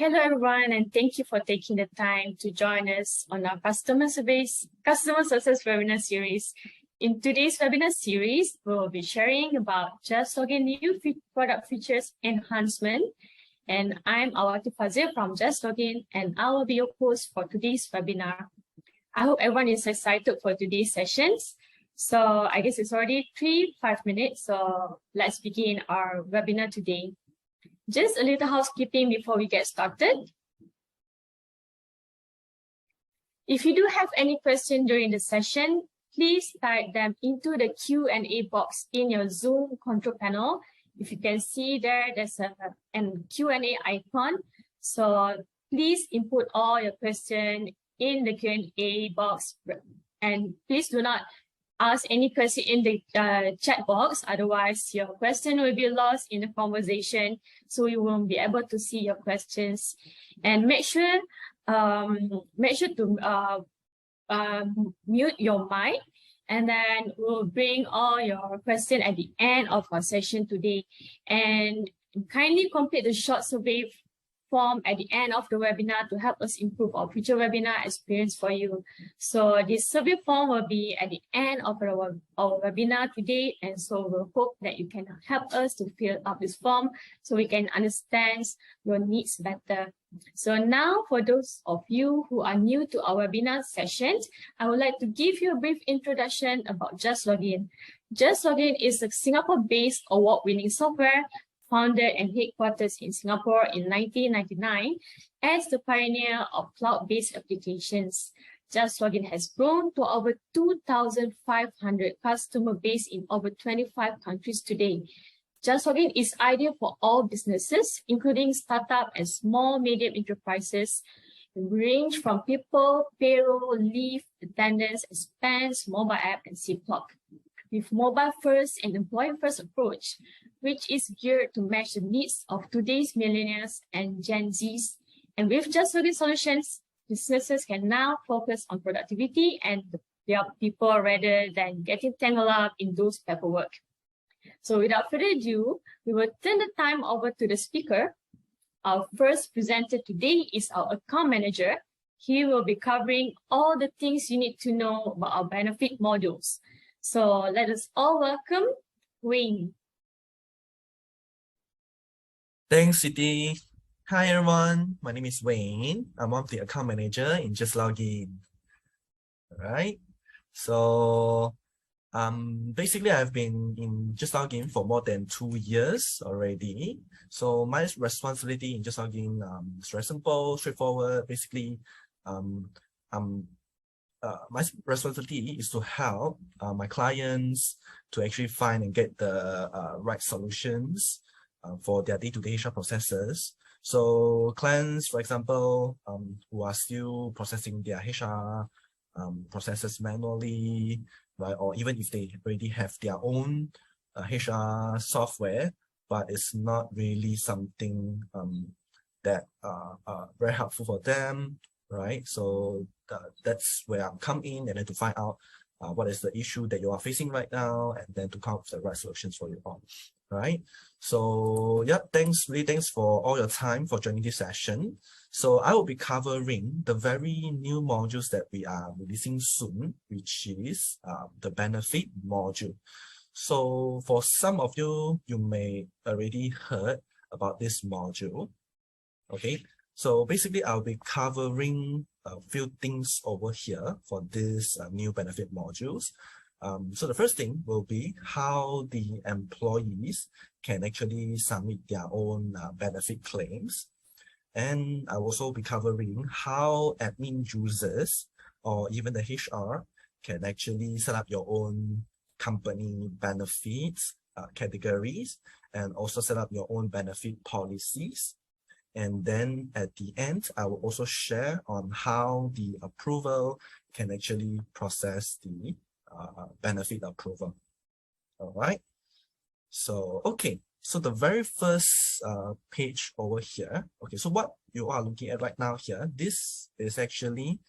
Hello everyone, and thank you for taking the time to join us on our customer success webinar series. In today's webinar series, we'll be sharing about Just Login new product features enhancement. And I'm Awati Fazil from Just Login, and I will be your host for today's webinar. I hope everyone is excited for today's sessions. So I guess it's already 5 minutes, so let's begin our webinar today. Just a little housekeeping before we get started. If you do have any question during the session, please type them into the Q&A box in your Zoom control panel. If you can see there, there's a Q&A icon. So please input all your question in the Q&A box. And please do not ask any question in the chat box, otherwise your question will be lost in the conversation, so we won't be able to see your questions. And make sure to mute your mic, and then we'll bring all your questions at the end of our session today. And kindly complete the short survey form at the end of the webinar to help us improve our future webinar experience for you. So this survey form will be at the end of our webinar today, and so we'll hope that you can help us to fill up this form so we can understand your needs better. So now, for those of you who are new to our webinar sessions, I would like to give you a brief introduction about Just Login. Just Login is a Singapore-based award-winning software founded and headquartered in Singapore in 1999 as the pioneer of cloud-based applications. Just Login has grown to over 2,500 customer base in over 25 countries today. Just Login is ideal for all businesses, including startup and small medium enterprises, range from people, payroll, leave, attendance, expense, mobile app, and Ziploc. With mobile-first and employee-first approach, which is geared to match the needs of today's millennials and Gen Zs. And with Just Login solutions, businesses can now focus on productivity and their people rather than getting tangled up in those paperwork. So without further ado, we will turn the time over to the speaker. Our first presenter today is our account manager. He will be covering all the things you need to know about our benefit modules. So let us all welcome Wayne. Thanks, Siti. Hi, everyone. My name is Wayne. I'm one of the account manager in Just Login. All right. So, basically, I've been in Just Login for more than 2 years already. So my responsibility in Just Login is very simple, straightforward. Basically, my responsibility is to help my clients to actually find and get the right solutions for their day-to-day HR processes. So clients, for example, who are still processing their HR processes manually, right? Or even if they already have their own HR software, but it's not really something that very helpful for them, right? So that's where I come in, and then to find out what is the issue that you are facing right now, and then to come up with the right solutions for you all, right? So yeah, thanks for all your time for joining this session. So I will be covering the very new modules that we are releasing soon, which is the benefit module. So for some of you, you may already heard about this module. Okay, so basically I'll be covering a few things over here for this new benefit modules. So the first thing will be how the employees can actually submit their own benefit claims. And I will also be covering how admin users or even the HR can actually set up your own company benefits categories, and also set up your own benefit policies. And then at the end, I will also share on how the approval can actually process the benefit approval. All right. So, okay. So the very first page over here. Okay. So what you are looking at right now here, this is actually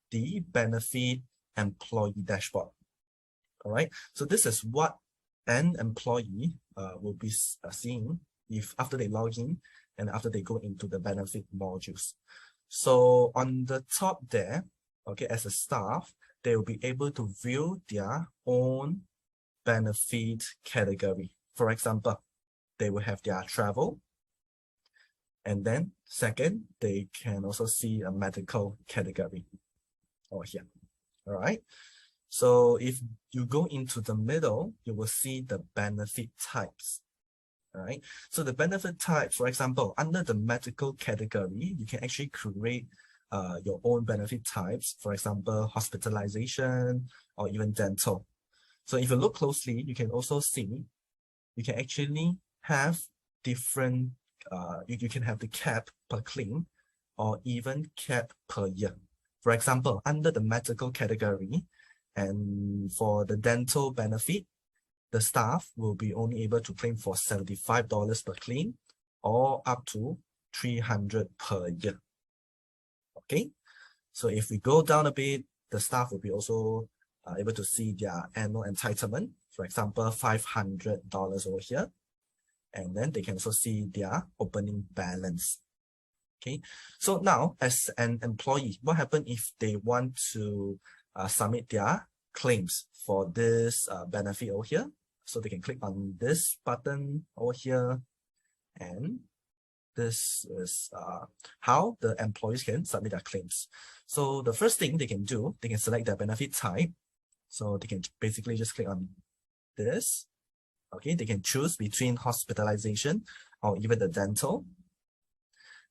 the benefit employee dashboard. All right. So this is what an employee will be seeing if after they log in and after they go into the benefit modules. So on the top there, okay, as a staff, they will be able to view their own benefit category. For example, they will have their travel, and then second, they can also see a medical category over here. All right. So if you go into the middle, you will see the benefit types. All right. So the benefit type, for example, under the medical category, you can actually create your own benefit types. For example, hospitalization or even dental. So if you look closely, you can also see you can actually have different. You can have the cap per claim or even cap per year. For example, under the medical category, and for the dental benefit, the staff will be only able to claim for $75 per claim or up to $300 per year. Okay, so if we go down a bit, the staff will be also able to see their annual entitlement. For example, $500 over here. And then they can also see their opening balance. Okay, so now as an employee, what happens if they want to submit their claims for this benefit over here? So they can click on this button over here, and this is how the employees can submit their claims. So the first thing they can do, they can select their benefit type. So they can basically just click on this. Okay, they can choose between hospitalization or even the dental.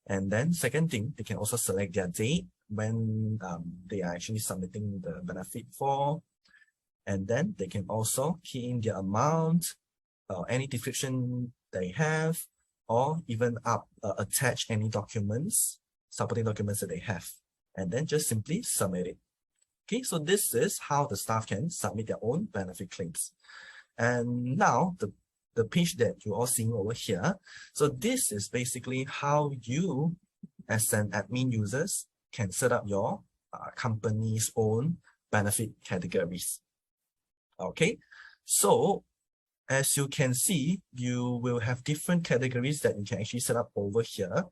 And then second thing, they can also select their date when they are actually submitting the benefit for. And then they can also key in their amount, any description they have, or even attach any documents, supporting documents that they have. And then just simply submit it. Okay, so this is how the staff can submit their own benefit claims. And now the page that you're all seeing over here. So this is basically how you, as an admin users, can set up your company's own benefit categories. Okay, so as you can see, you will have different categories that you can actually set up over here.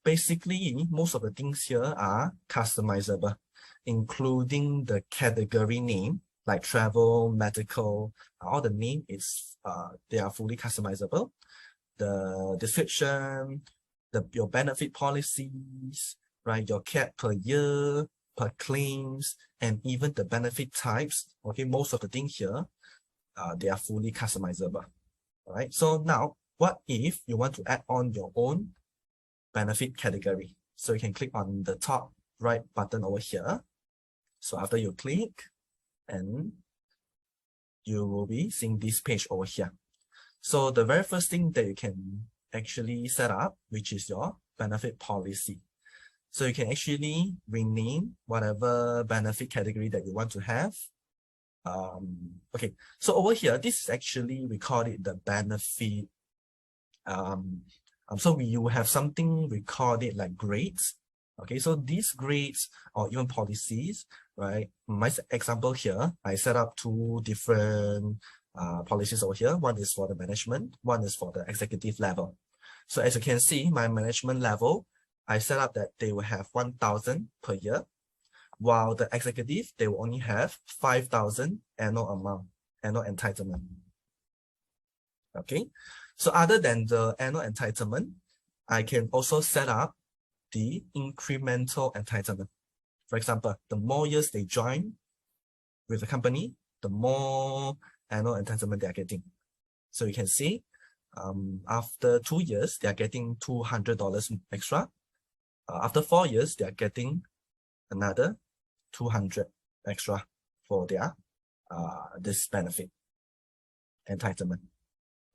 Basically, most of the things here are customizable, including the category name, like travel, medical, all the name is they are fully customizable. The description, your benefit policies, right? Your cap per year, per claims, and even the benefit types. Okay, most of the things here, they are fully customizable. All right. So now, what if you want to add on your own benefit category? So you can click on the top right button over here. So after you click, and you will be seeing this page over here. So the very first thing that you can actually set up, which is your benefit policy. So you can actually rename whatever benefit category that you want to have. Okay, so over here, this is actually, we call it the benefit. So you will have something, we call it like grades. Okay, so these grades or even policies, right? My example here, I set up two different policies over here. One is for the management, one is for the executive level. So as you can see, my management level, I set up that they will have 1,000 per year, while the executive, they will only have 5,000 annual amount, annual entitlement. Okay, so other than the annual entitlement, I can also set up the incremental entitlement. For example, the more years they join with the company, the more annual entitlement they are getting. So you can see, after 2 years, they are getting $200 extra. After 4 years, they are getting another 200 extra for their this benefit entitlement.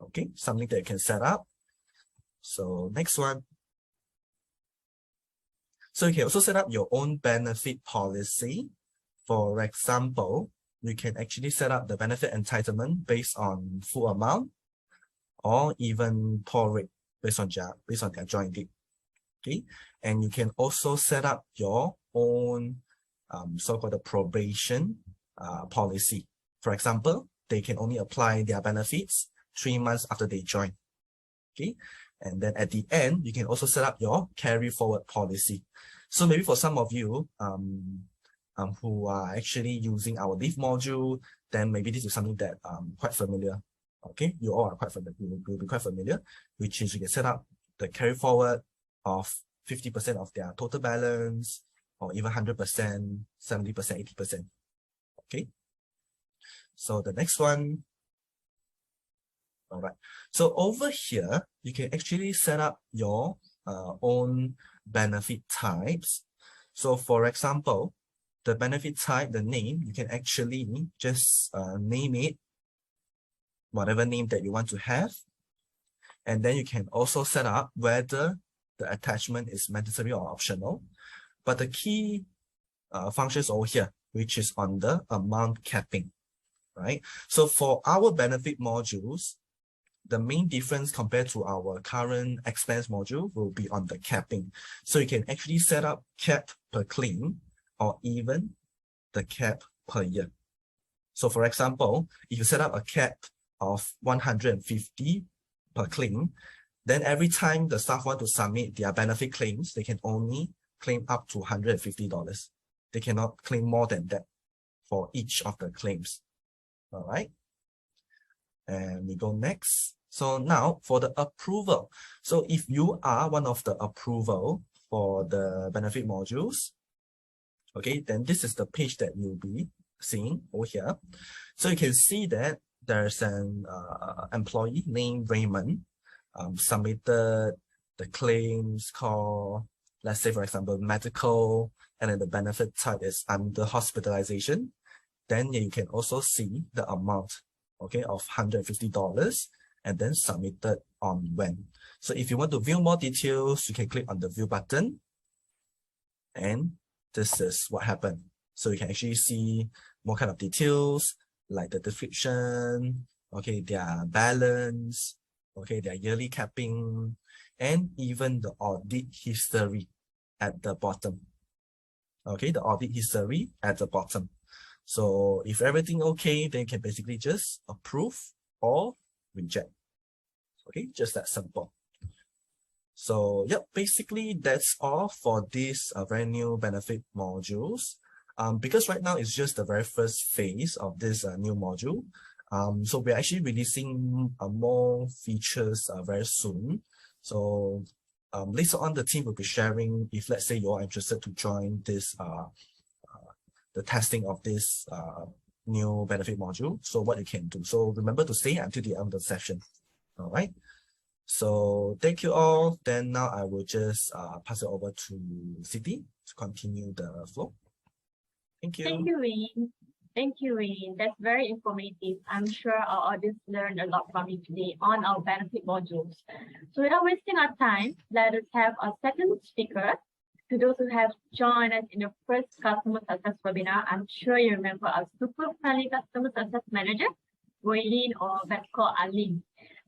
Okay, something that you can set up. So next one. So you can also set up your own benefit policy. For example, you can actually set up the benefit entitlement based on full amount or even prorate based on their joint date. Okay, and you can also set up your own so-called probation policy. For example, they can only apply their benefits 3 months after they join. Okay, and then at the end, you can also set up your carry forward policy. So maybe for some of you who are actually using our leave module, then maybe this is something that quite familiar. Okay, you all are quite familiar, will be quite familiar, which is you can set up the carry forward of 50% of their total balance, or even 100%, 70%, 80%. Okay. So the next one. All right. So over here, you can actually set up your own benefit types. So for example, the benefit type, the name, you can actually just name it whatever name that you want to have. And then you can also set up whether the attachment is mandatory or optional. But the key functions over here, which is on the amount capping, right? So for our benefit modules, the main difference compared to our current expense module will be on the capping. So you can actually set up cap per claim or even the cap per year. So for example, if you set up a cap of 150 per claim, then every time the staff want to submit their benefit claims, they can only claim up to $150. They cannot claim more than that for each of the claims. All right. And we go next. So now for the approval. So if you are one of the approval for the benefit modules, okay, then this is the page that you'll be seeing over here. So you can see that there's an employee named Raymond submitted the claims called, let's say for example, medical, and then the benefit type is under hospitalization. Then you can also see the amount, okay, of $150 and then submitted on when. So if you want to view more details, you can click on the view button, and this is what happened. So you can actually see more kind of details like the description, okay, their balance, okay, their yearly capping, and even the audit history at the bottom. Okay, the audit history at the bottom. So if everything okay, then you can basically just approve or reject. Okay, just that simple. So yep, basically that's all for this very new benefit modules. Because right now it's just the very first phase of this new module. So we're actually releasing more features very soon. So later on, the team will be sharing if, let's say, you're interested to join this the testing of this new benefit module. So what you can do. So remember to stay until the end of the session. All right. So thank you all. Then now I will just pass it over to Siti to continue the flow. Thank you. Thank you, Wayne. Thank you, Wayne. That's very informative. I'm sure our audience learned a lot from you today on our benefit modules. So without wasting our time, let us have our second speaker. To those who have joined us in the first customer success webinar, I'm sure you remember our super friendly customer success manager, Waylene, or better called Aline.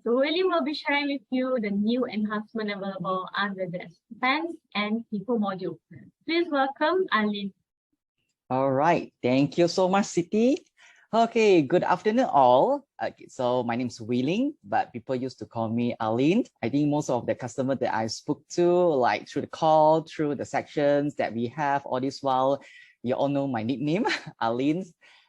So Waylene will be sharing with you the new enhancement available under the expense and people module. Please welcome Aline. All right, thank you so much, Siti. Okay, good afternoon all. Okay, so my name is Wheeling, but people used to call me Aline. I think most of the customers that I spoke to, like through the call, through the sections that we have all this while, you all know my nickname, Aline.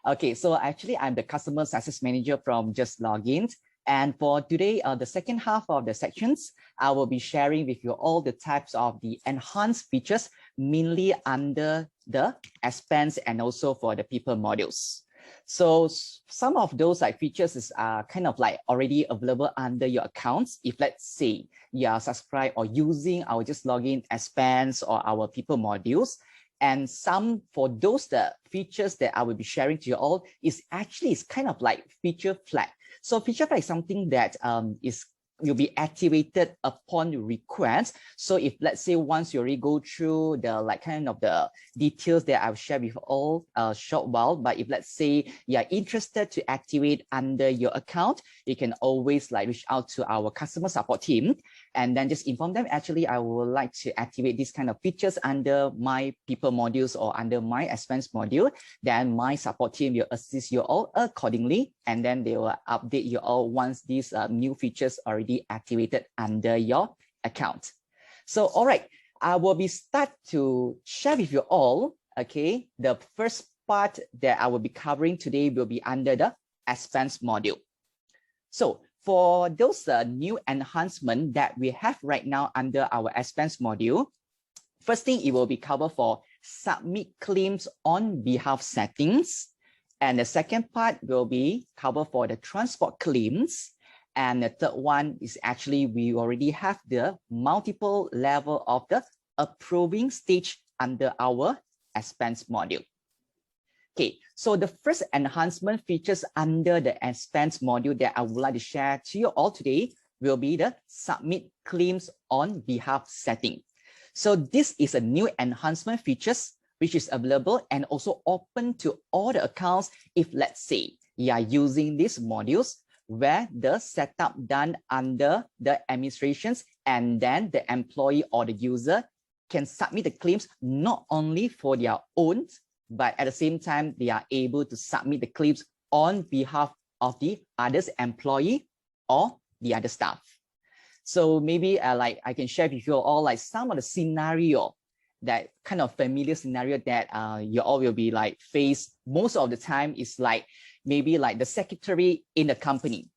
Okay, so actually I'm the customer success manager from Just Login. And for today, the second half of the sections, I will be sharing with you all the types of the enhanced features, mainly under the expense and also for the people modules. So some of those like features is kind of like already available under your accounts. If let's say you are subscribed or using our Just Login expense or our people modules, and some for those the features that I will be sharing to you all is actually kind of like feature flag. So feature flag is something that will be activated upon request. So if let's say once you already go through the like kind of the details that I've shared with all a short while, but if let's say you're interested to activate under your account, you can always like reach out to our customer support team and then just inform them, actually I would like to activate these kind of features under my people modules or under my expense module. Then my support team will assist you all accordingly, and then they will update you all once these new features are already activated under your account. So, all right, I will start to share with you all, okay, the first part that I will be covering today will be under the expense module. So for those new enhancements that we have right now under our expense module, first thing, it will be covered for submit claims on behalf settings. And the second part will be covered for the transport claims. And the third one is actually, we already have the multiple level of the approving stage under our expense module. Okay, so the first enhancement features under the expense module that I would like to share to you all today will be the submit claims on behalf setting. So this is a new enhancement features which is available and also open to all the accounts if, let's say, you are using these modules where the setup done under the administrations and then the employee or the user can submit the claims not only for their own, but at the same time, they are able to submit the claims on behalf of the other's employee or the other staff. So maybe like I can share with you all like some of the scenario, that kind of familiar scenario that you all will be like faced most of the time is like maybe like the secretary in the company.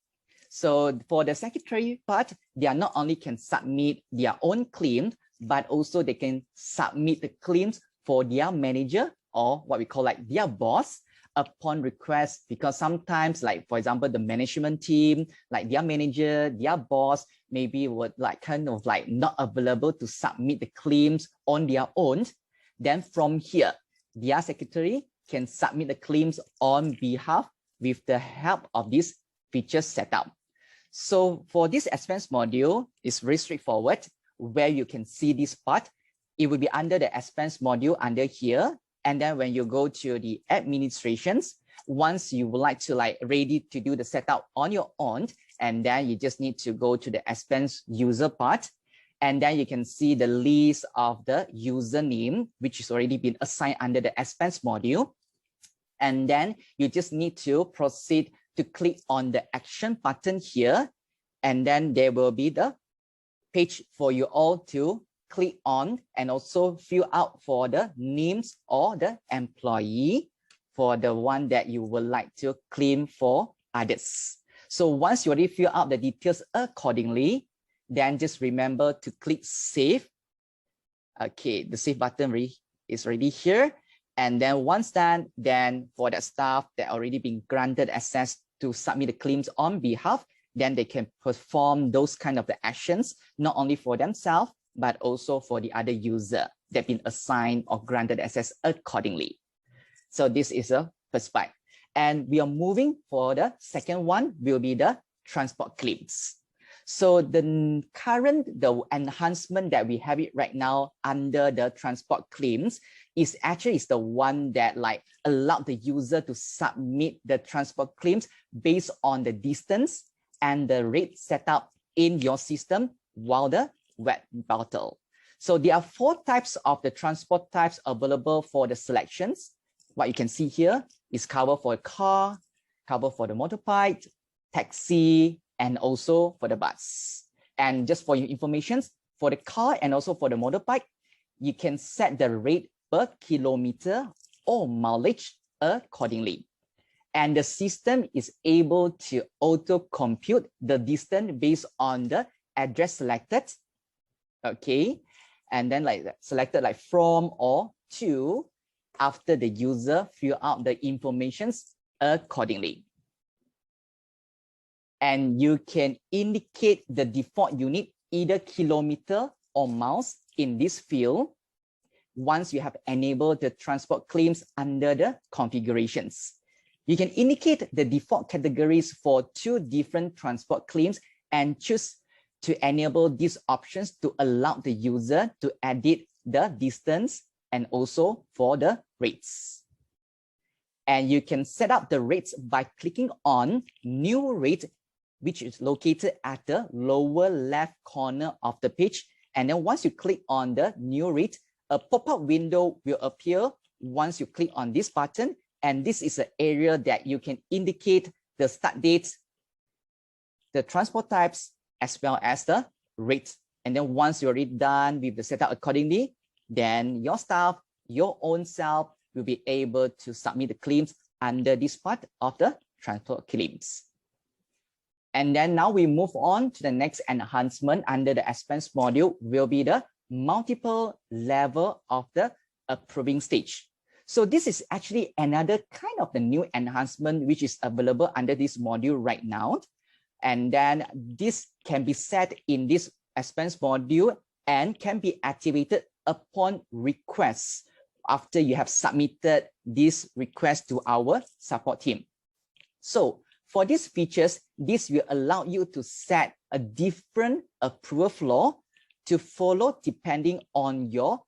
So for the secretary part, they are not only can submit their own claim, but also they can submit the claims for their manager or what we call like their boss upon request, because sometimes like, for example, the management team, like their manager, their boss, maybe would like kind of like not available to submit the claims on their own. Then from here, their secretary can submit the claims on behalf with the help of this feature setup. So for this expense module, it's very straightforward. Where you can see this part, it will be under the expense module under here. And then when you go to the administrations, once you would like to like ready to do the setup on your own, and then you just need to go to the expense user part. And then you can see the list of the username, which is already been assigned under the expense module. And then you just need to proceed to click on the action button here. And then there will be the page for you all to click on and also fill out for the names or the employee for the one that you would like to claim for others. So once you already fill out the details accordingly, then just remember to click save. Okay, the save button is already here. And then once done, then for the staff that already been granted access to submit the claims on behalf, then they can perform those kind of the actions, not only for themselves, but also for the other user that been assigned or granted access accordingly. So this is a first part. And we are moving for the second one will be the transport claims. So the enhancement that we have it right now under the transport claims is actually the one that like allowed the user to submit the transport claims based on the distance and the rate set up in your system while the web portal. So there are 4 types of the transport types available for the selections. What you can see here is cover for a car, cover for the motorbike, taxi, and also for the bus. And just for your information, for the car and also for the motorbike, you can set the rate per kilometer or mileage accordingly. And the system is able to auto compute the distance based on the address selected. Okay, and then like selected like from or to after the user fill out the informations accordingly. And you can indicate the default unit, either kilometer or miles in this field once you have enabled the transport claims under the configurations. You can indicate the default categories for 2 different transport claims and choose to enable these options to allow the user to edit the distance and also for the rates. And you can set up the rates by clicking on new rate, which is located at the lower left corner of the page. And then once you click on the new rate, a pop-up window will appear once you click on this button. And this is an area that you can indicate the start dates, the transport types, as well as the rate. And then once you're already done with the setup accordingly, then your staff, your own self will be able to submit the claims under this part of the transport claims. And then now we move on to the next enhancement under the expense module will be the multiple level of the approving stage. So this is actually another kind of the new enhancement which is available under this module right now. And then this can be set in this expense module and can be activated upon request after you have submitted this request to our support team. So for these features, this will allow you to set a different approval flow to follow depending on your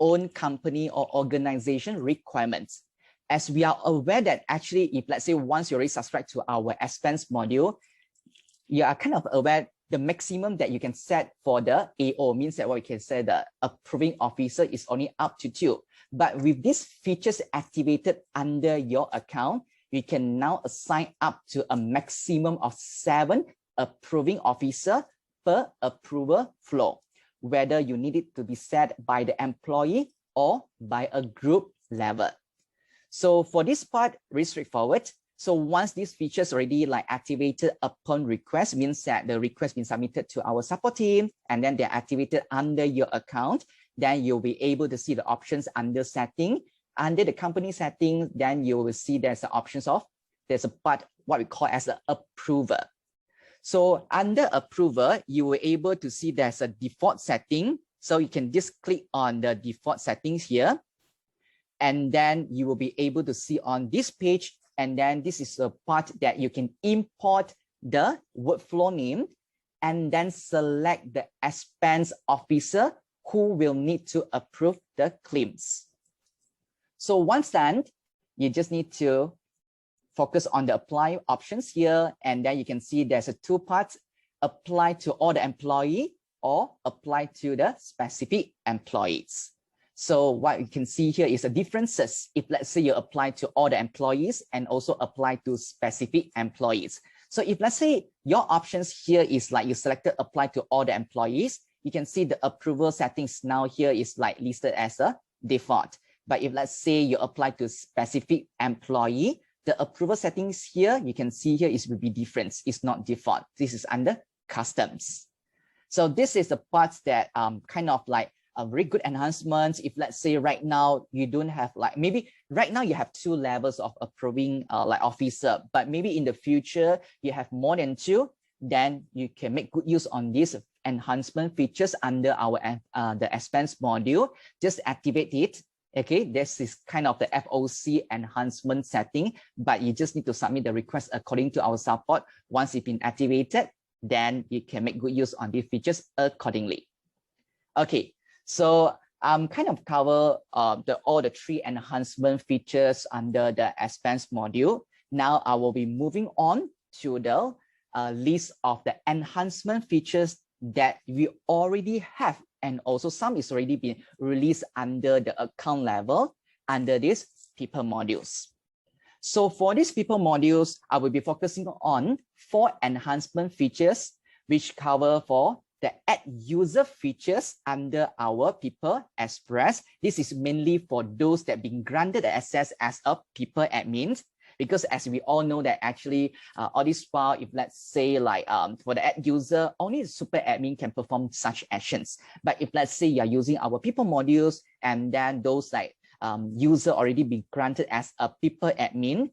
own company or organization requirements. As we are aware that actually, if let's say once you already subscribe to our expense module, you are kind of aware the maximum that you can set for the AO means that what we can say the approving officer is only up to 2. But with these features activated under your account, you can now assign up to a maximum of 7 approving officer per approval flow, whether you need it to be set by the employee or by a group level. So for this part, very straightforward. So once these features already like activated upon request, means that the request been submitted to our support team and then they're activated under your account, then you'll be able to see the options under setting. Under the company setting, then you will see there's the options of, there's a part, what we call as the approver. So under approver, you will able to see there's a default setting. So you can just click on the default settings here. And then you will be able to see on this page, and then this is a part that you can import the workflow name and then select the expense officer who will need to approve the claims. So once done, you just need to focus on the apply options here. And then you can see there's a 2 parts, apply to all the employee or apply to the specific employees. So what you can see here is the differences. If let's say you apply to all the employees and also apply to specific employees. So if let's say your options here is like you selected apply to all the employees, you can see the approval settings now here is like listed as a default. But if let's say you apply to specific employee, the approval settings here, you can see here is will be different. It's not default. This is under customs. So this is the parts that kind of like a very good enhancement. If let's say right now you don't have like, maybe right now you have 2 levels of approving like officer, but maybe in the future you have more than 2, then you can make good use on these enhancement features under our the expense module. Just activate it. Okay, this is kind of the FOC enhancement setting, but you just need to submit the request according to our support. Once it's been activated, then you can make good use on these features accordingly. Okay, so kind of cover all the 3 enhancement features under the expense module. Now I will be moving on to the list of the enhancement features that we already have, and also some is already been released under the account level under these people modules. So for these people modules, I will be focusing on 4 enhancement features which cover for the add user features under our People Express. This is mainly for those that have been granted access as a people admin, because as we all know that actually all this file, if let's say like for the add user, only the super admin can perform such actions. But if let's say you're using our people modules and then those like user already been granted as a people admin,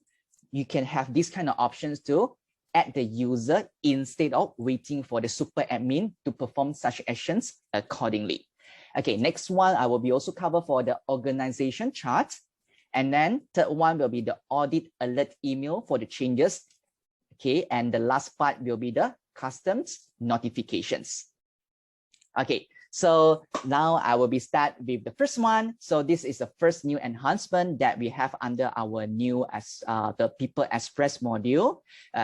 you can have these kind of options to add the user instead of waiting for the super admin to perform such actions accordingly. Okay, next one I will be also cover for the organization chart. And then third one will be the audit alert email for the changes. Okay, and the last part will be the customs notifications. Okay, so now I will be start with the first one. So this is the first new enhancement that we have under our new the People Express module.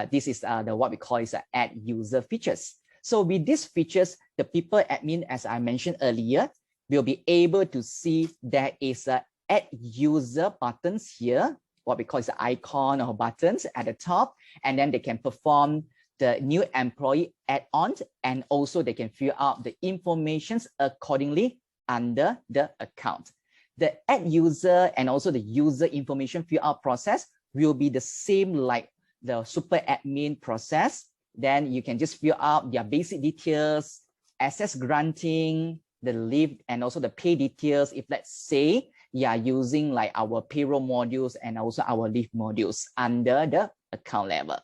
This is the what we call is the add user features. So with these features, the people admin, as I mentioned earlier, will be able to see there is a add user buttons here, what we call is the icon or buttons at the top, and then they can perform the new employee add-ons, and also they can fill out the informations accordingly under the account. The add user and also the user information fill out process will be the same like the super admin process. Then you can just fill out their basic details, access granting, the leave, and also the pay details. If let's say you are using like our payroll modules and also our leave modules under the account level.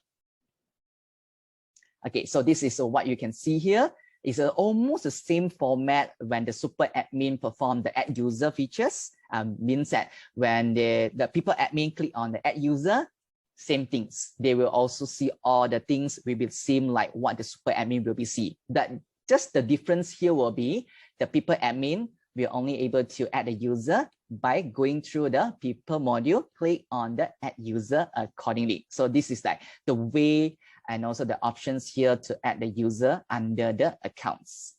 Okay, so this is what you can see here. It's almost the same format when the super admin perform the add user features. Means that when the people admin click on the add user, same things. They will also see all the things will be same like what the super admin will be see. But just the difference here will be the people admin will only able to add a user by going through the people module, click on the add user accordingly. So this is like the way and also the options here to add the user under the accounts.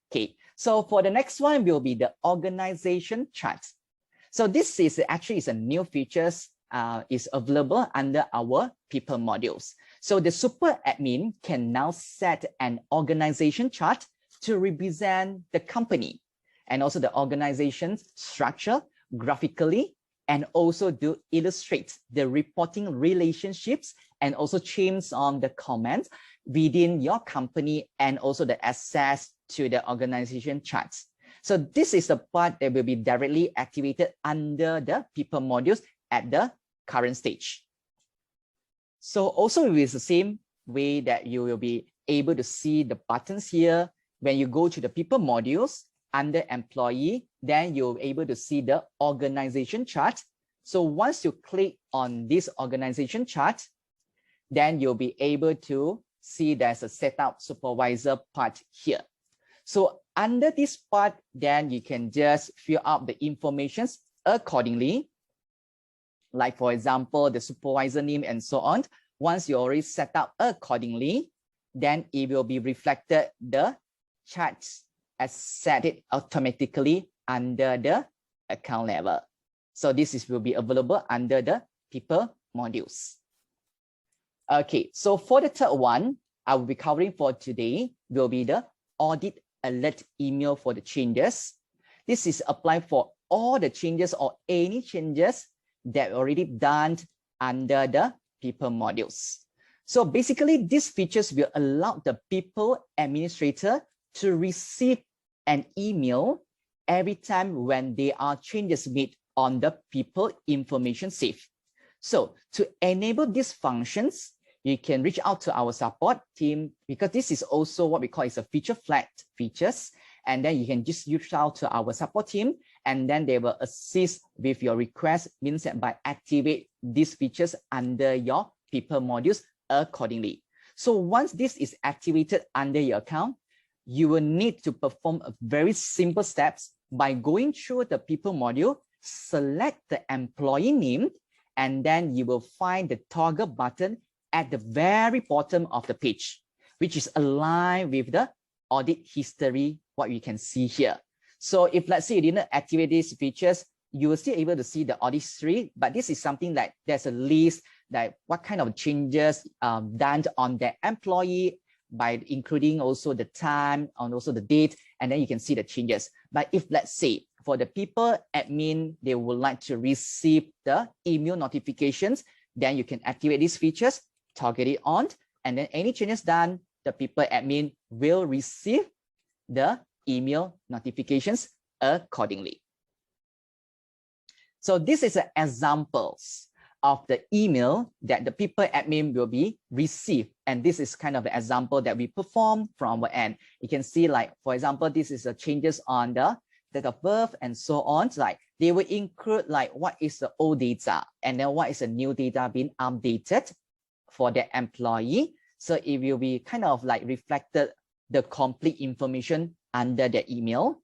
Okay, so for the next one will be the organization chart. So this is actually a new features is available under our people modules. So the super admin can now set an organization chart to represent the company and also the organization's structure graphically, and also to illustrate the reporting relationships and also chains on the comments within your company and also the access to the organization charts. So this is the part that will be directly activated under the people modules at the current stage. So also it is the same way that you will be able to see the buttons here. When you go to the people modules under employee, then you'll be able to see the organization chart. So once you click on this organization chart, then you'll be able to see there's a setup supervisor part here. So under this part, then you can just fill out the informations accordingly. Like for example, the supervisor name and so on. Once you already set up accordingly, then it will be reflected the charts as set it automatically under the account level. So this will be available under the people modules. Okay, so for the third one, I will be covering for today will be the audit alert email for the changes. This is applied for all the changes or any changes that already done under the people modules. So basically, these features will allow the people administrator to receive an email every time when there are changes made on the people information safe. So to enable these functions, you can reach out to our support team, because this is also what we call is a feature flagged features. And then you can just reach out to our support team, and then they will assist with your request, means that by activate these features under your people modules accordingly. So once this is activated under your account, you will need to perform a very simple steps by going through the people module, select the employee name, and then you will find the toggle button at the very bottom of the page, which is aligned with the audit history, what you can see here. So if let's say you didn't activate these features, you will still able to see the audit history, but this is something that there's a list that what kind of changes done on the employee by including also the time and also the date, and then you can see the changes. But if let's say for the people admin, they would like to receive the email notifications, then you can activate these features, target it on, and then any changes done, the people admin will receive the email notifications accordingly. So this is an examples of the email that the people admin will be received. And this is kind of the example that we perform from our end. You can see like, for example, this is the changes on the date of birth and so on. Like they will include like what is the old data and then what is the new data being updated for the employee. So it will be kind of like reflected the complete information under the email.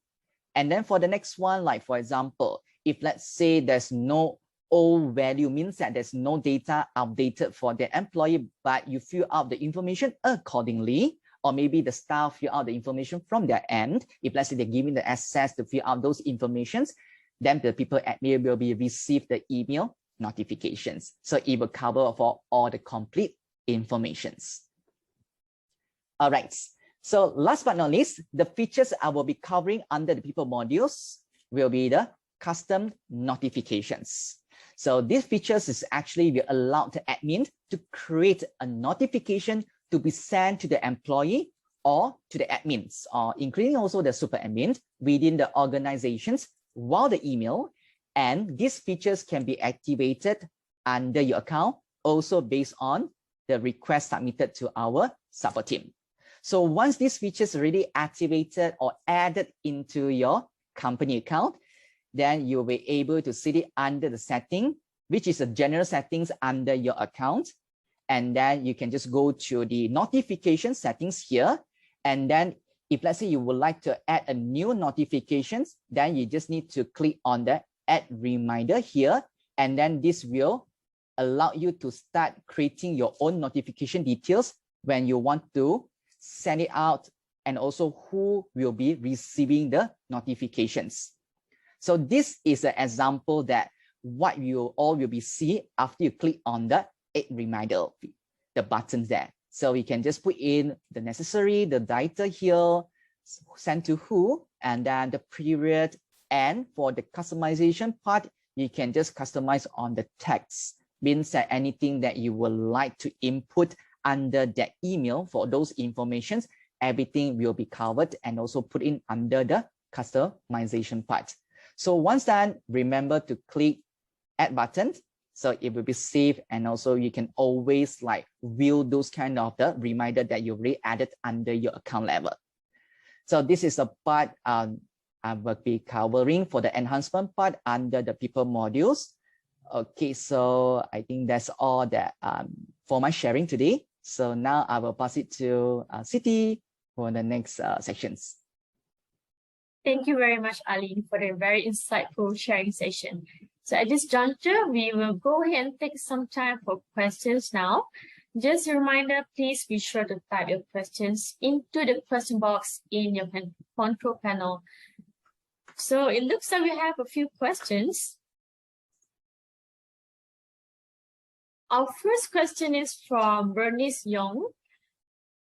And then for the next one, like for example, if let's say there's no old value, means that there's no data updated for the employee, but you fill out the information accordingly, or maybe the staff fill out the information from their end. If let's say they're giving the access to fill out those informations, then the people admin will be receive the email notifications. So it will cover for all the complete informations. All right. So last but not least, the features I will be covering under the people modules will be the custom notifications. So these features is actually will allow the admin to create a notification to be sent to the employee or to the admins, or including also the super admins within the organizations via the email. And these features can be activated under your account, also based on the request submitted to our support team. So once these features are already activated or added into your company account, then you'll be able to see it under the setting, which is the general settings under your account. And then you can just go to the notification settings here. And then if let's say you would like to add a new notifications, then you just need to click on the add reminder here. And then this will allow you to start creating your own notification details when you want to send it out, and also who will be receiving the notifications. So this is an example that what you all will be see after you click on the add reminder, the buttons there. So you can just put in the necessary, the data here, send to who, and then the period. And for the customization part, you can just customize on the text, means that anything that you would like to input under that email for those informations, everything will be covered and also put in under the customization part. So once done, remember to click add button. So it will be saved, and also you can always like view those kind of the reminder that you already added under your account level. So this is a part I will be covering for the enhancement part under the people modules. Okay, so I think that's all that for my sharing today. So now I will pass it to Siti for the next sections. Thank you very much, Aline, for the very insightful sharing session. So at this juncture, we will go ahead and take some time for questions now. Just a reminder, please be sure to type your questions into the question box in your control panel. So it looks like we have a few questions. Our first question is from Bernice Young.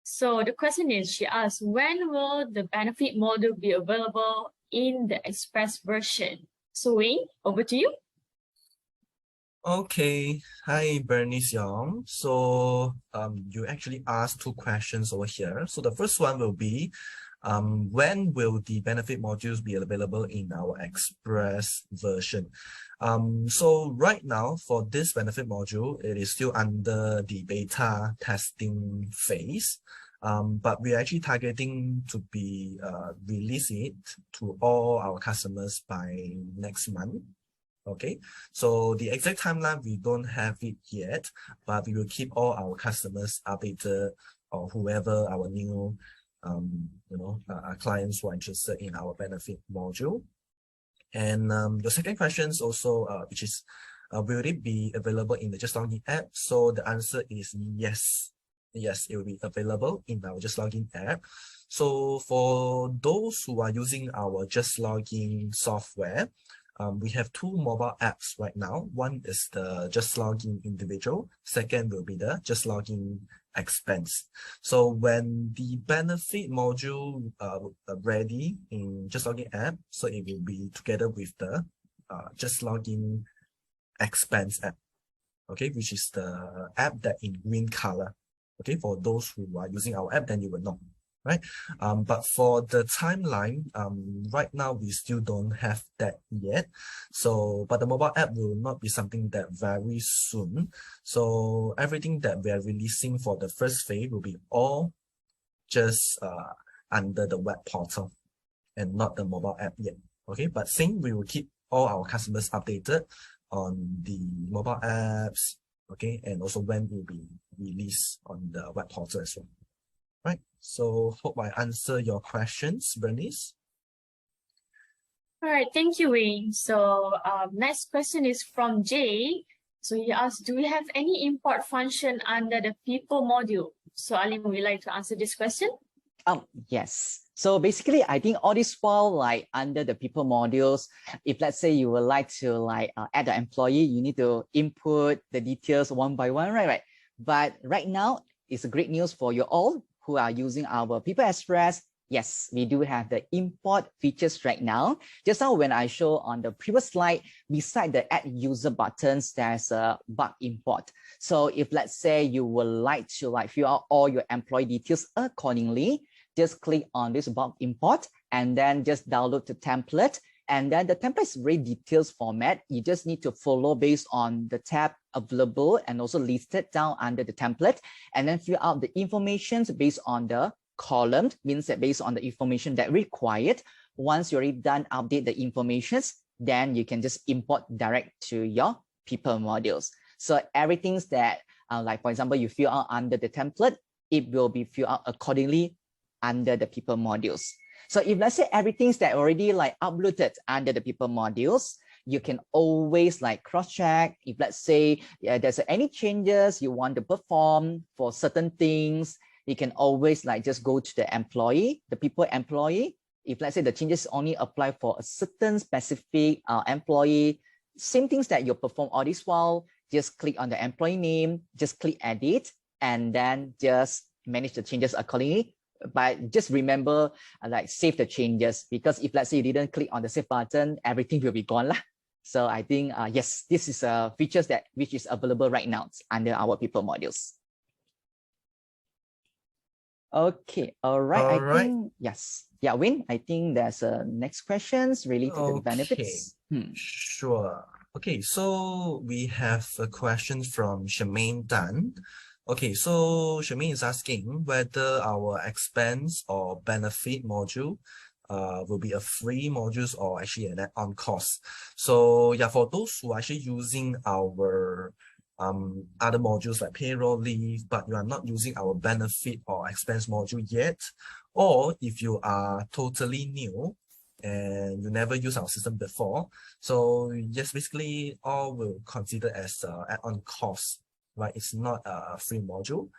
So the question is, she asks, when will the benefit module be available in the express version? So Wayne, over to you. Okay, hi Bernice Young. So you actually asked two questions over here. So the first one will be, when will the benefit modules be available in our express version? So right now for this benefit module, it is still under the beta testing phase. But we're actually targeting to be release it to all our customers by next month. Okay, so the exact timeline, we don't have it yet, but we will keep all our customers updated, or whoever our new our clients who are interested in our benefit module. And the second question is also, which is, will it be available in the Just Login app? So the answer is yes. Yes, it will be available in our Just Login app. So for those who are using our Just Login software, we have two mobile apps right now. One is the Just Login Individual. Second will be the Just Login Expense. So when the benefit module ready in Just Login app, so it will be together with the Just Login Expense app. Okay, which is the app that in green color. Okay, for those who are using our app, then you will know, right? But for the timeline, right now we still don't have that yet. So, but the mobile app will not be something that very soon. So everything that we are releasing for the first phase will be all just under the web portal and not the mobile app yet. Okay, but same, we will keep all our customers updated on the mobile apps. Okay, and also when it will be released on the web portal as well. Right, so hope I answer your questions, Bernice. All right, thank you, Wayne. So next question is from Jay. So he asks, do we have any import function under the people module? So Alim, would you like to answer this question? Yes. So basically, I think all this while, like under the people modules, if let's say you would like to add an employee, you need to input the details one by one, right? But right now, it's a great news for you all who are using our People Express, yes, we do have the import features right now. Just now when I show on the previous slide, beside the add user buttons, there's a bug import. So if let's say you would like to fill out all your employee details accordingly, just click on this bug import and then just download the template. And then the template is very detailed format. You just need to follow based on the tab available and also listed down under the template, and then fill out the information based on the column, means that based on the information that required. Once you're already done, update the informations, then you can just import direct to your people modules. So everything's that, like for example, you fill out under the template, it will be filled out accordingly under the people modules. So if let's say everything's that already uploaded under the people modules, you can always cross-check. If let's say there's any changes you want to perform for certain things, you can always just go to the employee, the people employee. If let's say the changes only apply for a certain specific employee, same things that you perform all this while, just click on the employee name, just click edit, and then just manage the changes accordingly. But just remember, save the changes, because if let's say you didn't click on the save button, everything will be gone lah. So I think, yes, this is features which is available right now under our people modules. Okay, all right. I think, yes. Yeah, Win, I think there's next questions related to the benefits. Sure. Okay, so we have a question from Shemaine Tan. Okay, so Shemaine is asking whether our expense or benefit module will be a free modules or actually an add-on cost. So yeah, for those who are actually using our other modules like payroll, leave, but you are not using our benefit or expense module yet, or if you are totally new and you never use our system before, so yes, basically all will consider as add-on cost. Right, it's not a free module,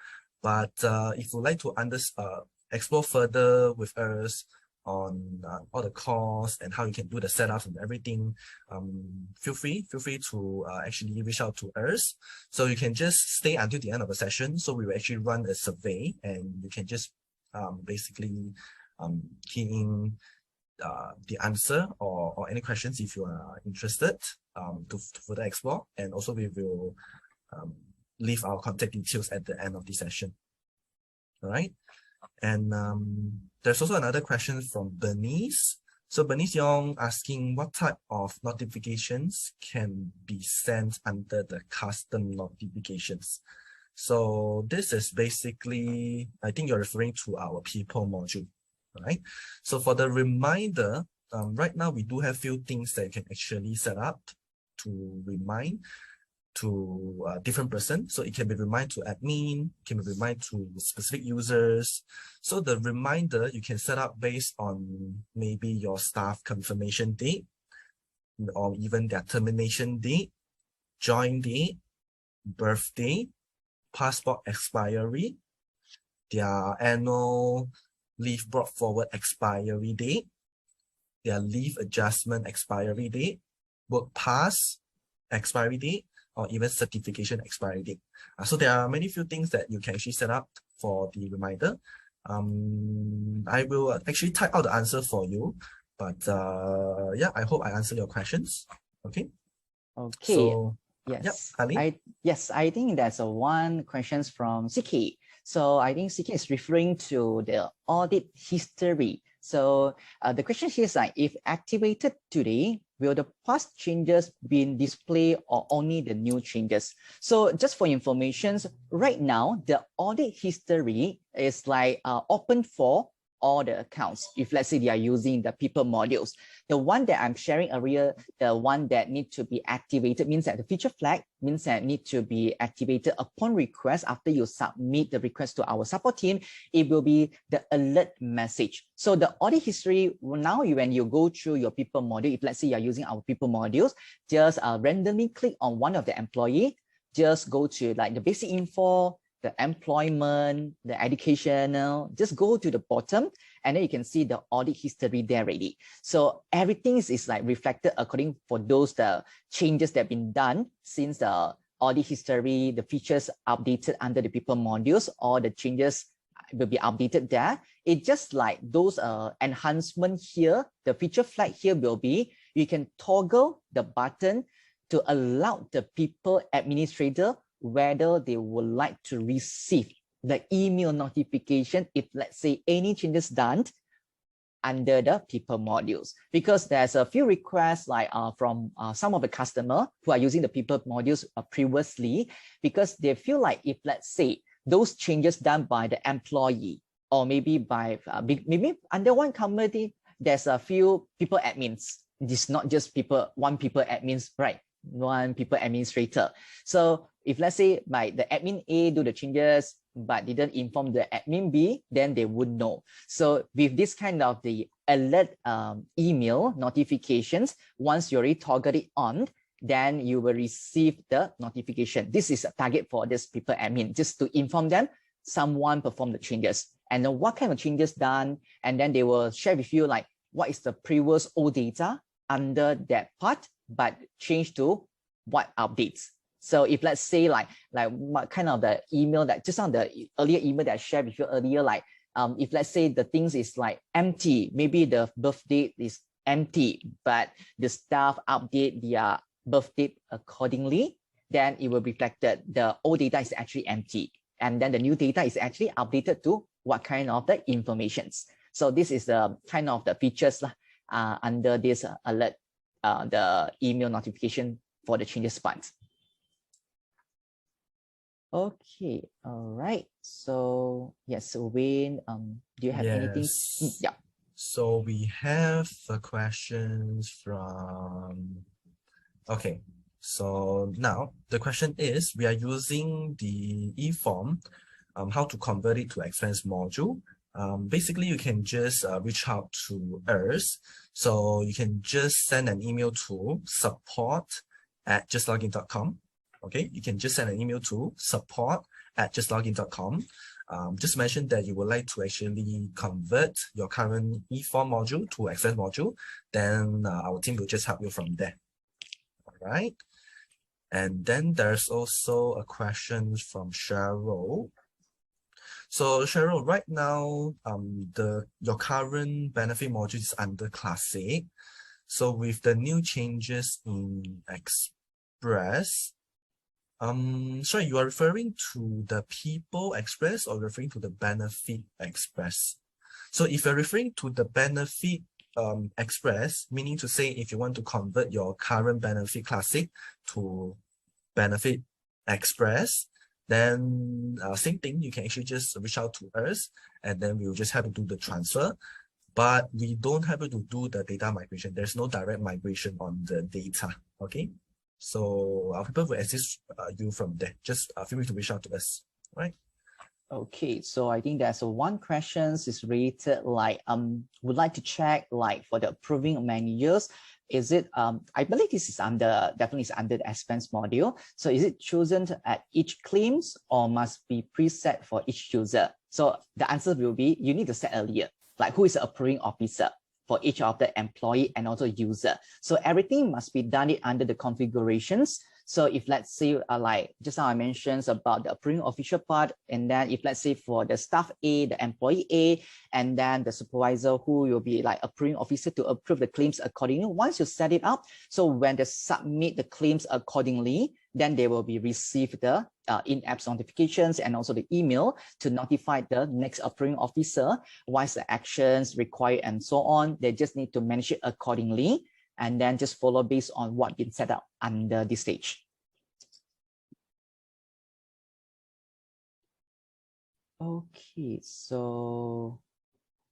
but if you'd like to explore further with us on all the costs and how you can do the setups and everything, feel free to actually reach out to us. So you can just stay until the end of the session. So we will actually run a survey, and you can just basically key in the answer or any questions if you are interested to further explore, and also we will leave our contact details at the end of the session. All right. And there's also another question from Bernice. So Bernice Yong asking what type of notifications can be sent under the custom notifications. So this is basically, I think you're referring to our people module, right? So for the reminder, right now we do have few things that you can actually set up to remind to a different person. So it can be remind to admin, can be remind to specific users. So the reminder you can set up based on maybe your staff confirmation date, or even their termination date, join date, birthday, passport expiry, their annual leave brought forward expiry date, their leave adjustment expiry date, work pass expiry date, or even certification expiry date. So there are many few things that you can actually set up for the reminder. I will actually type out the answer for you, but yeah, I hope I answered your questions. Okay. Okay. So yes, yep, I think there's one questions from CK. So I think CK is referring to the audit history. So the question here is if activated today, will the past changes be displayed or only the new changes? So just for information, right now, the audit history is open for all the accounts. If let's say they are using the people modules, the one that I'm sharing earlier, the one that need to be activated means that the feature flag means that need to be activated upon request. After you submit the request to our support team, it will be the alert message. So the audit history, now when you go through your people module, if let's say you're using our people modules, just randomly click on one of the employee, just go to the basic info, the employment, the educational, just go to the bottom, and then you can see the audit history there already. So everything is reflected according for those the changes that have been done since the audit history, the features updated under the people modules, or the changes will be updated there. It's just like those enhancement here. The feature flag here will be, you can toggle the button to allow the people administrator whether they would like to receive the email notification if, let's say, any changes done under the people modules, because there's a few requests like from some of the customer who are using the people modules previously, because they feel like if, let's say, those changes done by the employee or maybe by maybe under one company, there's a few people admins. It's not just one people admins, right? One people administrator. So if, let's say, by the admin A do the changes but didn't inform the admin B, then they would know. So with this kind of the alert email notifications, once you already toggle it on, then you will receive the notification. This is a target for this people admin, just to inform them someone performed the changes and then what kind of changes done, and then they will share with you like what is the previous old data under that part, but change to what updates. So if, let's say, like what kind of the email that just on the earlier email that I shared with you earlier, like if, let's say, the things is like empty, maybe the birth date is empty, but the staff update their birth date accordingly, then it will be reflected the old data is actually empty, and then the new data is actually updated to what kind of the informations. So this is the kind of the features under this alert, the email notification for the changes part. Okay, all right. So yes, Wayne, do you have anything? Yeah. So we have the questions from, okay. So now the question is, we are using the eForm, how to convert it to expense module. Basically, you can just reach out to us. So you can just send an email to support@justlogin.com. Okay, you can just send an email to support@justlogin.com. Just mention that you would like to actually convert your current eForm module to expense module. Then our team will just help you from there. All right. And then there's also a question from Cheryl. So Cheryl, right now, your current benefit module is under Classic. So with the new changes in Express, sorry, you are referring to the People Express or referring to the Benefit Express? So if you're referring to the Benefit Express, meaning to say if you want to convert your current Benefit Classic to Benefit Express, then same thing, you can actually just reach out to us and then we'll just have to do the transfer. But we don't have to do the data migration. There's no direct migration on the data, okay? So our people will assist you from there. Just feel free to reach out to us, right? Okay, so I think there's one question is related like would like to check like for the approving managers, is it I believe this is definitely is under the expense module. So is it chosen at each claims or must be preset for each user? So the answer will be you need to set earlier, like who is the approving officer for each of the employee and also user. So everything must be done under the configurations. So if let's say like just how I mentioned about the approving official part, and then if let's say for the staff A, the employee A, and then the supervisor who will be like approving officer to approve the claims accordingly. Once you set it up, so when they submit the claims accordingly, then they will be received the in-app notifications and also the email to notify the next approving officer what's the actions required and so on. They just need to manage it accordingly and then just follow based on what been set up under this stage. Okay, so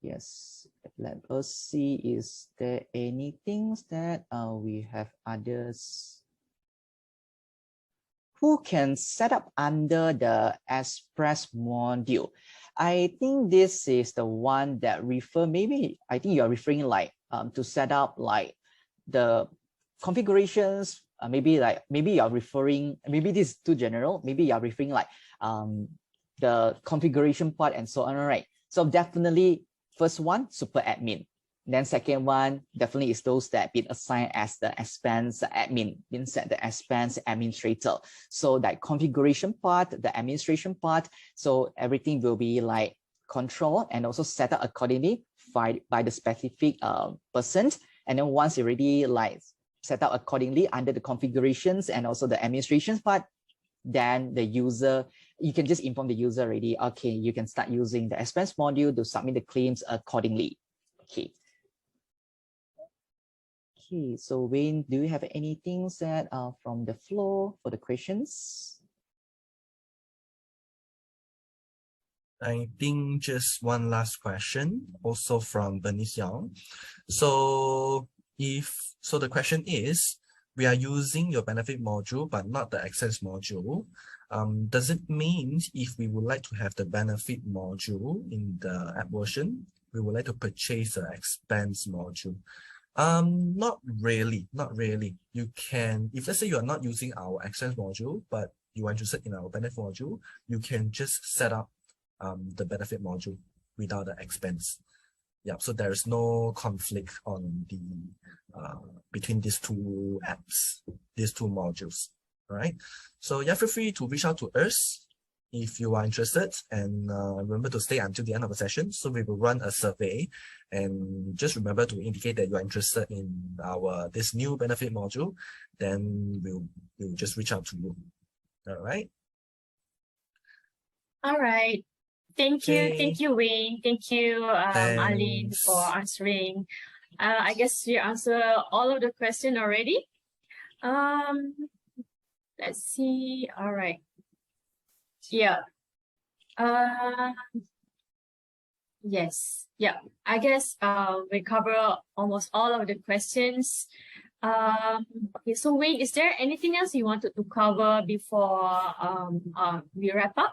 yes, let us see, is there anything that we have others who can set up under the Express module? I think this is the one that refer, maybe I think you're referring like to set up like the configurations, maybe you're referring, maybe this is too general, maybe you're referring like the configuration part and so on, right? So definitely first one, super admin. Then second one, definitely is those that have been assigned as the expense admin, inside the expense administrator. So that configuration part, the administration part, so everything will be like control and also set up accordingly by the specific person. And then once you already like set up accordingly under the configurations and also the administration part, then the user, you can just inform the user already, okay, you can start using the expense module to submit the claims accordingly. Okay. Okay, so Wayne, do you have anything said from the floor for the questions? I think just one last question, also from Bernice Young. So the question is, we are using your benefit module, but not the access module. Does it mean if we would like to have the benefit module in the app version, we would like to purchase the expense module? Not really. You can, if let's say you are not using our access module, but you are interested in our benefit module, you can just set up the benefit module without the expense. Yeah, so there is no conflict on the between these two apps, these two modules. All right. So yeah, feel free to reach out to us if you are interested, and remember to stay until the end of the session. So we will run a survey, and just remember to indicate that you are interested in this new benefit module. Then we'll just reach out to you. All right. All right. Thank you. Okay. Thank you, Wayne. Thank you, Aline, Thanks. for answering. I guess you answered all of the questions already. Let's see. All right. Yeah. Yes. Yeah. I guess we cover almost all of the questions. Okay. So Wayne, is there anything else you wanted to cover before we wrap up?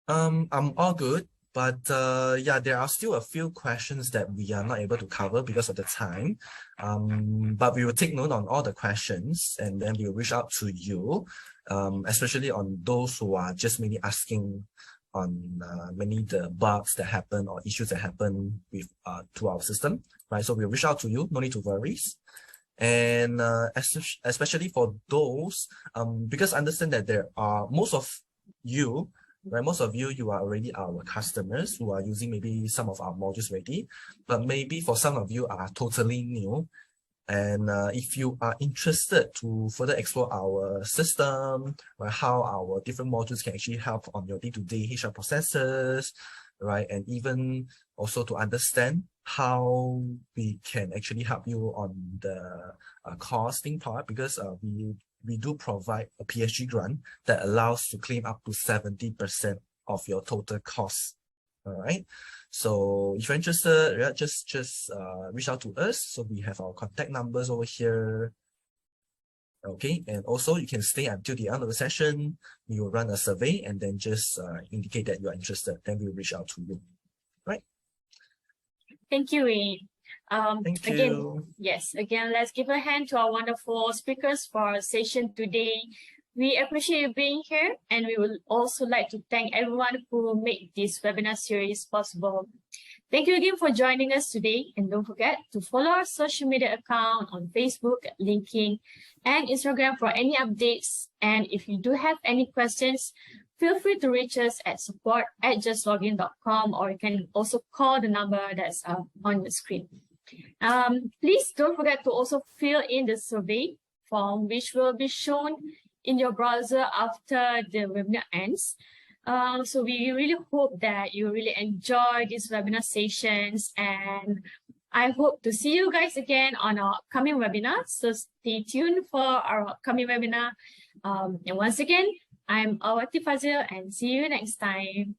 I'm all good, but yeah, there are still a few questions that we are not able to cover because of the time. But we will take note on all the questions, and then we'll reach out to you, especially on those who are just mainly asking on many the bugs that happen or issues that happen with to our system, right? So we'll reach out to you, no need to worry. And especially for those, because I understand that there are most of you, you are already our customers who are using maybe some of our modules already, but maybe for some of you are totally new. And if you are interested to further explore our system, or how our different modules can actually help on your day-to-day HR processes, right? And even also to understand how we can actually help you on the costing part, because we do provide a PSG grant that allows to claim up to 70% of your total cost. All right. So if you're interested, yeah, just reach out to us. So we have our contact numbers over here. Okay, and also you can stay until the end of the session. We will run a survey and then just indicate that you are interested. Then we'll reach out to you. Right. Thank you, Wayne. Thank again, you. Yes, again, let's give a hand to our wonderful speakers for our session today. We appreciate you being here, and we would also like to thank everyone who made this webinar series possible. Thank you again for joining us today, and don't forget to follow our social media account on Facebook, LinkedIn, and Instagram for any updates. And if you do have any questions, feel free to reach us at support@justlogin.com, or you can also call the number that's on the screen. Please don't forget to also fill in the survey form, which will be shown in your browser after the webinar ends. So we really hope that you really enjoy these webinar sessions, and I hope to see you guys again on our upcoming webinar. So stay tuned for our upcoming webinar. And once again, I'm Awati Fazil, and see you next time.